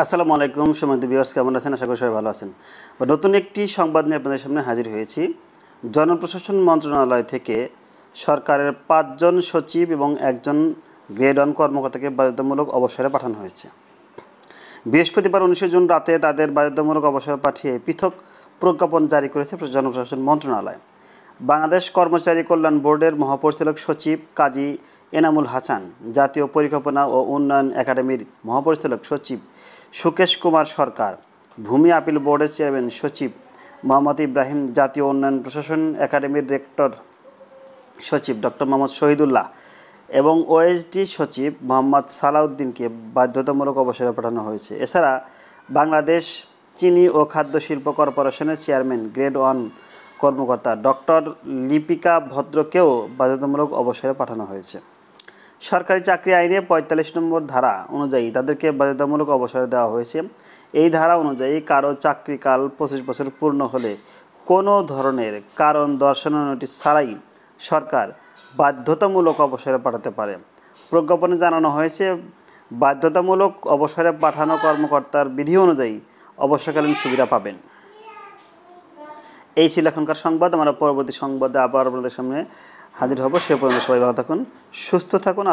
আসসালামু আলাইকুম সম্মানিত ভিউয়ার্স, কেমন আছেন? আশা করি সবাই ভালো আছেন। নতুন একটি সংবাদ নিয়ে আপনাদের সামনে হাজির হয়েছি। জনপ্রশাসন মন্ত্রণালয় থেকে সরকারের 5 জন সচিব এবং 1 জন গ্রেড 1 কর্মকর্তাকে বাধ্যতামূলক অবসরে পাঠানো হয়েছে। বৃহস্পতিবার 19 জুন রাতে তাদের বাধ্যতামূলক অবসর পাঠিয়ে পৃথক প্রজ্ঞাপন জারি করেছে জনপ্রশাসন মন্ত্রণালয়। বাংলাদেশ কর্মচারী কল্যাণ বোর্ডের মহাপরিচালক সচিব কাজী এনামুল হাসান, জাতীয় পরিকল্পনা ও উন্নয়ন একাডেমির মহাপরিচালক সচিব সুকেশ কুমার সরকার, ভূমি আপিল বোর্ডের চেয়ারম্যান সচিব মোহাম্মদ ইব্রাহিম, জাতীয় উন্নয়ন প্রশাসন একাডেমির রেক্টর সচিব ডক্টর মোহাম্মদ শহীদুল্লাহ এবং ওএসডি সচিব মোহাম্মদ সালাউদ্দিনকে বাধ্যতামূলক অবসরে পাঠানো হয়েছে। এছাড়া বাংলাদেশ চিনি ও খাদ্য শিল্প কর্পোরেশনের চেয়ারম্যান গ্রেড 1 কর্মকর্তা ডক্টর লিপিকা ভদ্রকেও বাধ্যতামূলক অবসরে পাঠানো হয়েছে। সরকারি চাকরি আইনে 45 নম্বর ধারা অনুযায়ী তাদেরকে বাধ্যতামূলক অবসরে দেওয়া হয়েছে। এই ধারা অনুযায়ী কারো চাকরিকাল 25 বছর পূর্ণ হলে কোনো ধরনের কারণ দর্শানোর নোটিশ ছাড়াই সরকার বাধ্যতামূলক অবসরে পাঠাতে পারে। প্রজ্ঞাপনে জানানো হয়েছে, বাধ্যতামূলক অবসরে পাঠানো কর্মকর্তার বিধি অনুযায়ী অবসরকালীন সুবিধা পাবেন। এই ছিল এখনকার সংবাদ। আমরা পরবর্তী সংবাদে আবার আপনাদের সামনে হাজির হব। সে পর্যন্ত সবাই ভালো থাকুন, সুস্থ থাকুন।